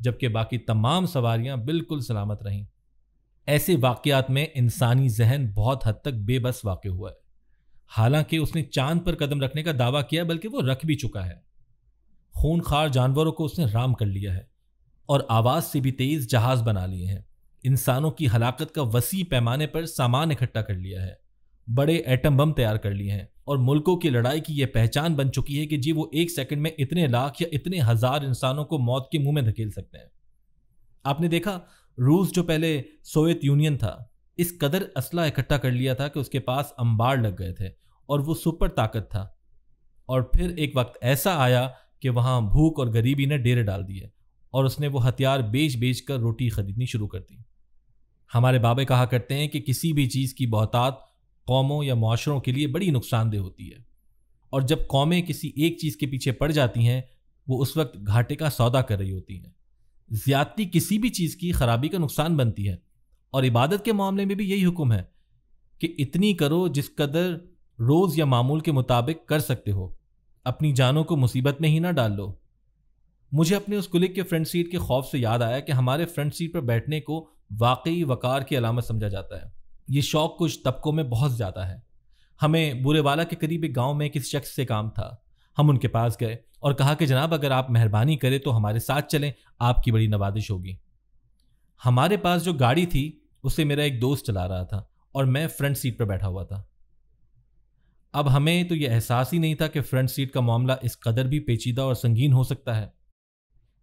جبکہ باقی تمام سواریاں بالکل سلامت رہیں۔ ایسے واقعات میں انسانی ذہن بہت حد تک بے بس واقع ہوا ہے۔ حالانکہ اس نے چاند پر قدم رکھنے کا دعویٰ کیا، بلکہ وہ رکھ بھی چکا ہے۔ خونخوار جانوروں کو اس نے رام کر لیا ہے اور آواز سے بھی تیز جہاز بنا لیے ہیں۔ انسانوں کی ہلاکت کا وسیع پیمانے پر سامان اکٹھا کر لیا ہے، بڑے ایٹم بم تیار کر لیے ہیں، اور ملکوں کی لڑائی کی یہ پہچان بن چکی ہے کہ جی وہ ایک سیکنڈ میں اتنے لاکھ یا اتنے ہزار انسانوں کو موت کے منہ میں دھکیل سکتے ہیں۔ آپ نے دیکھا روس جو پہلے سوویت یونین تھا، اس قدر اسلحہ اکٹھا کر لیا تھا کہ اس کے پاس انبار لگ گئے تھے اور وہ سپر طاقت تھا، اور پھر ایک وقت ایسا آیا کہ وہاں بھوک اور غریبی نے ڈیرے ڈال دیے اور اس نے وہ ہتھیار بیچ بیچ کر روٹی خریدنی شروع کر دی۔ ہمارے بابے کہا کرتے ہیں کہ کسی بھی چیز کی بہتات قوموں یا معاشروں کے لیے بڑی نقصان دہ ہوتی ہے، اور جب قومیں کسی ایک چیز کے پیچھے پڑ جاتی ہیں وہ اس وقت گھاٹے کا سودا کر رہی ہوتی ہیں۔ زیادتی کسی بھی چیز کی خرابی کا نقصان بنتی ہے، اور عبادت کے معاملے میں بھی یہی حکم ہے کہ اتنی کرو جس قدر روز یا معمول کے مطابق کر سکتے ہو، اپنی جانوں کو مصیبت میں ہی نہ ڈال لو۔ مجھے اپنے اس کلک کے فرنٹ سیٹ کے خوف سے یاد آیا کہ ہمارے فرنٹ سیٹ پر بیٹھنے کو واقعی وقار کی علامت سمجھا جاتا ہے۔ یہ شوق کچھ طبقوں میں بہت زیادہ ہے۔ ہمیں بورے والا کے قریب ایک گاؤں میں کسی شخص سے کام تھا۔ ہم ان کے پاس گئے اور کہا کہ جناب اگر آپ مہربانی کریں تو ہمارے ساتھ چلیں، آپ کی بڑی نوازش ہوگی۔ ہمارے پاس جو گاڑی تھی اسے میرا ایک دوست چلا رہا تھا اور میں فرنٹ سیٹ پر بیٹھا ہوا تھا۔ اب ہمیں تو یہ احساس ہی نہیں تھا کہ فرنٹ سیٹ کا معاملہ اس قدر بھی پیچیدہ اور سنگین ہو سکتا ہے۔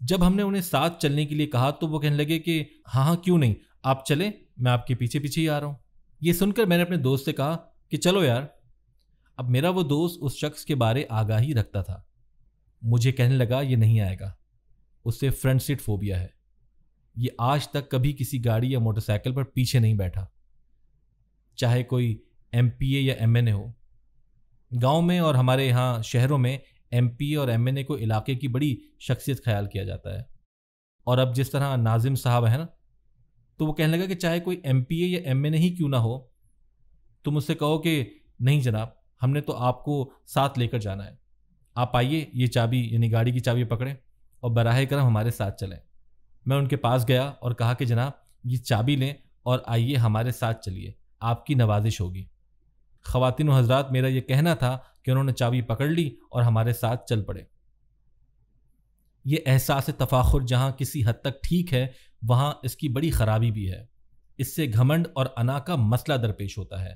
جب ہم نے انہیں ساتھ چلنے کے لیے کہا تو وہ کہنے لگے کہ ہاں کیوں نہیں، آپ چلیں، میں آپ کے پیچھے پیچھے ہی آ رہا ہوں۔ یہ سن کر میں نے اپنے دوست سے کہا کہ چلو یار۔ اب میرا وہ دوست اس شخص کے بارے آگاہی رکھتا تھا۔ مجھے کہنے لگا یہ نہیں آئے گا، اسے فرنٹ سیٹ فوبیا ہے، یہ آج تک کبھی کسی گاڑی یا موٹر سائیکل پر پیچھے نہیں بیٹھا، چاہے کوئی ایم پی اے یا ایم این اے ہو۔ گاؤں میں اور ہمارے یہاں شہروں میں ایم پی اے اور ایم این اے کو علاقے کی بڑی شخصیت خیال کیا جاتا ہے، اور اب جس طرح ناظم صاحب ہے نا، تو وہ کہنے لگا کہ چاہے کوئی ایم پی اے یا ایم این اے ہی کیوں نہ ہو، تم اس سے کہو کہ نہیں جناب ہم نے تو آپ کو ساتھ لے کر جانا ہے، آپ آئیے یہ چابی یعنی گاڑی کی چابی پکڑیں اور براہ کرم ہمارے ساتھ چلیں۔ میں ان کے پاس گیا اور کہا کہ جناب یہ چابی لیں اور آئیے ہمارے ساتھ چلیے، آپ کی نوازش ہوگی۔ خواتین و حضرات، میرا یہ کہنا تھا کہ انہوں نے چابی پکڑ لی اور ہمارے ساتھ چل پڑے۔ یہ احساس تفاخر جہاں کسی حد تک ٹھیک ہے، وہاں اس کی بڑی خرابی بھی ہے۔ اس سے گھمنڈ اور انا کا مسئلہ درپیش ہوتا ہے،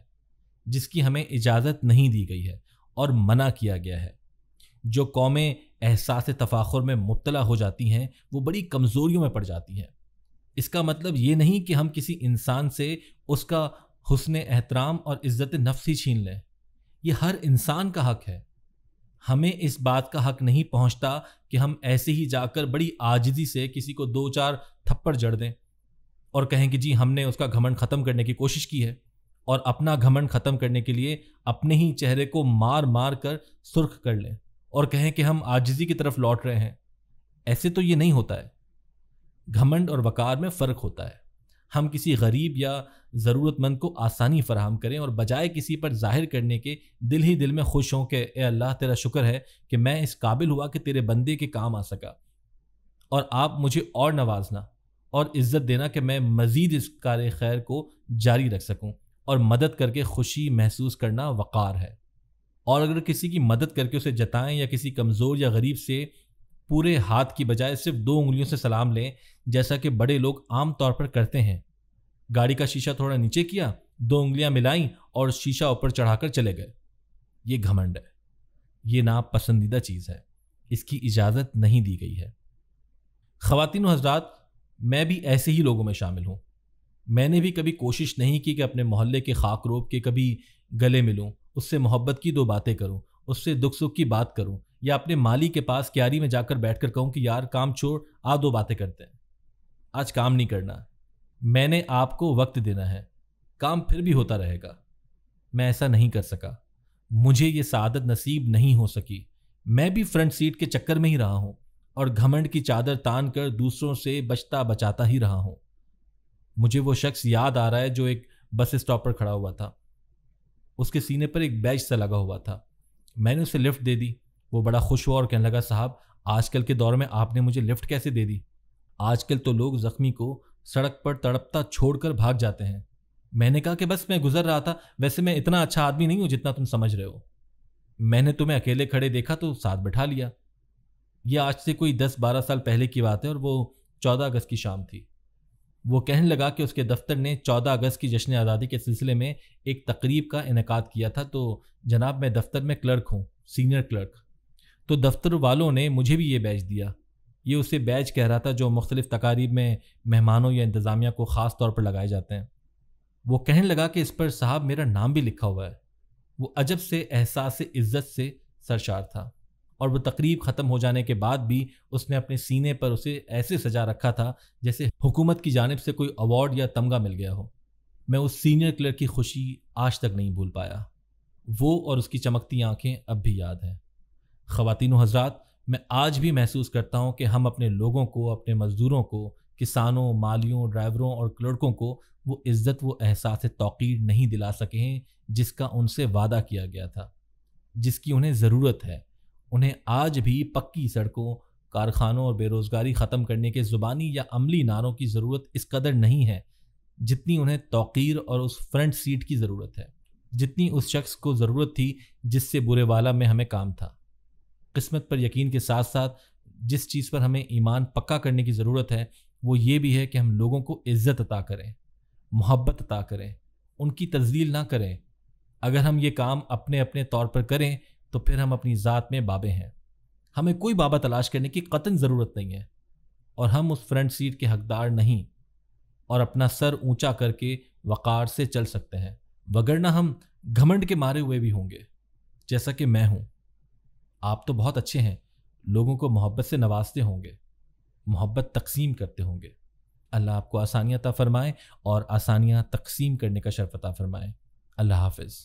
جس کی ہمیں اجازت نہیں دی گئی ہے اور منع کیا گیا ہے۔ جو قومیں احساس تفاخر میں مبتلا ہو جاتی ہیں وہ بڑی کمزوریوں میں پڑ جاتی ہیں۔ اس کا مطلب یہ نہیں کہ ہم کسی انسان سے اس کا حسن احترام اور عزت نفس ہی چھین لیں، یہ ہر انسان کا حق ہے۔ ہمیں اس بات کا حق نہیں پہنچتا کہ ہم ایسے ہی جا کر بڑی عاجزی سے کسی کو 2-4 تھپڑ جڑ دیں اور کہیں کہ جی ہم نے اس کا گھمنڈ ختم کرنے کی کوشش کی ہے، اور اپنا گھمنڈ ختم کرنے کے لیے اپنے ہی چہرے کو مار مار کر سرخ کر لیں اور کہیں کہ ہم عاجزی کی طرف لوٹ رہے ہیں۔ ایسے تو یہ نہیں ہوتا ہے۔ گھمنڈ اور وقار میں فرق ہوتا ہے۔ ہم کسی غریب یا ضرورت مند کو آسانی فراہم کریں اور بجائے کسی پر ظاہر کرنے کے دل ہی دل میں خوش ہوں کہ اے اللہ تیرا شکر ہے کہ میں اس قابل ہوا کہ تیرے بندے کے کام آ سکا، اور آپ مجھے اور نوازنا اور عزت دینا کہ میں مزید اس کار خیر کو جاری رکھ سکوں، اور مدد کر کے خوشی محسوس کرنا وقار ہے۔ اور اگر کسی کی مدد کر کے اسے جتائیں یا کسی کمزور یا غریب سے پورے ہاتھ کی بجائے صرف 2 انگلیوں سے سلام لیں، جیسا کہ بڑے لوگ عام طور پر کرتے ہیں، گاڑی کا شیشہ تھوڑا نیچے کیا، 2 انگلیاں ملائیں اور شیشہ اوپر چڑھا کر چلے گئے، یہ گھمنڈ ہے، یہ ناپسندیدہ چیز ہے، اس کی اجازت نہیں دی گئی ہے۔ خواتین و حضرات، میں بھی ایسے ہی لوگوں میں شامل ہوں۔ میں نے بھی کبھی کوشش نہیں کی کہ اپنے محلے کے خاک روب کے کبھی گلے ملوں، اس سے محبت کی 2 باتیں کروں، اس سے دکھ سکھ کی بات کروں، یا اپنے مالی کے پاس کیاری میں جا کر بیٹھ کر کہوں کہ یار کام چھوڑ، 2 باتیں کرتے ہیں۔ آج کام نہیں کرنا، میں نے آپ کو وقت دینا ہے، کام پھر بھی ہوتا رہے گا۔ میں ایسا نہیں کر سکا، مجھے یہ سعادت نصیب نہیں ہو سکی۔ میں بھی فرنٹ سیٹ کے چکر میں ہی رہا ہوں اور گھمنڈ کی چادر تان کر دوسروں سے بچتا بچاتا ہی رہا ہوں۔ مجھے وہ شخص یاد آ رہا ہے جو ایک بس اسٹاپ پر کھڑا ہوا تھا، اس کے سینے پر ایک بیج سا لگا ہوا تھا۔ میں نے اسے لفٹ دے دی، وہ بڑا خوش ہوا اور کہنے لگا صاحب آج کل کے دور میں آپ نے مجھے لفٹ کیسے دے دی؟ آج کل تو لوگ زخمی کو سڑک پر تڑپتا چھوڑ کر بھاگ جاتے ہیں۔ میں نے کہا کہ بس میں گزر رہا تھا، ویسے میں اتنا اچھا آدمی نہیں ہوں جتنا تم سمجھ رہے ہو۔ میں نے تمہیں اکیلے کھڑے دیکھا تو ساتھ بٹھا لیا۔ یہ آج سے کوئی 10-12 سال پہلے کی بات ہے اور وہ 14 اگست کی شام تھی۔ وہ کہنے لگا کہ اس کے دفتر نے 14 اگست کی جشن آزادی کے سلسلے میں ایک تقریب کا انعقاد کیا تھا، تو جناب میں دفتر میں کلرک ہوں، سینئر کلرک، تو دفتر والوں نے مجھے بھی یہ بیج دیا۔ یہ اسے بیج کہہ رہا تھا جو مختلف تقاریب میں مہمانوں یا انتظامیہ کو خاص طور پر لگائے جاتے ہیں۔ وہ کہنے لگا کہ اس پر صاحب میرا نام بھی لکھا ہوا ہے۔ وہ عجب سے احساس عزت سے سرشار تھا، اور وہ تقریب ختم ہو جانے کے بعد بھی اس نے اپنے سینے پر اسے ایسے سجا رکھا تھا جیسے حکومت کی جانب سے کوئی ایوارڈ یا تمغہ مل گیا ہو۔ میں اس سینئر کلرک کی خوشی آج تک نہیں بھول پایا۔ وہ اور اس کی چمکتی آنکھیں اب بھی یاد ہیں۔ خواتین و حضرات، میں آج بھی محسوس کرتا ہوں کہ ہم اپنے لوگوں کو، اپنے مزدوروں کو، کسانوں، مالیوں، ڈرائیوروں اور کلرکوں کو وہ عزت، وہ احساس توقیر نہیں دلا سکے ہیں جس کا ان سے وعدہ کیا گیا تھا، جس کی انہیں ضرورت ہے۔ انہیں آج بھی پکی سڑکوں، کارخانوں اور بے روزگاری ختم کرنے کے زبانی یا عملی نعروں کی ضرورت اس قدر نہیں ہے جتنی انہیں توقیر اور اس فرنٹ سیٹ کی ضرورت ہے، جتنی اس شخص کو ضرورت تھی جس سے برے والا میں ہمیں کام تھا۔ قسمت پر یقین کے ساتھ ساتھ جس چیز پر ہمیں ایمان پکا کرنے کی ضرورت ہے وہ یہ بھی ہے کہ ہم لوگوں کو عزت عطا کریں، محبت عطا کریں، ان کی تذلیل نہ کریں۔ اگر ہم یہ کام اپنے اپنے طور پر کریں تو پھر ہم اپنی ذات میں بابے ہیں۔ ہمیں کوئی بابا تلاش کرنے کی قطعاً ضرورت نہیں ہے، اور ہم اس فرنٹ سیٹ کے حقدار نہیں، اور اپنا سر اونچا کر کے وقار سے چل سکتے ہیں، وگرنہ ہم گھمنڈ کے مارے ہوئے بھی ہوں گے، جیسا کہ میں ہوں۔ آپ تو بہت اچھے ہیں، لوگوں کو محبت سے نوازتے ہوں گے، محبت تقسیم کرتے ہوں گے۔ اللہ آپ کو آسانیاں عطا فرمائے اور آسانیاں تقسیم کرنے کا شرف عطا فرمائے۔ اللہ حافظ۔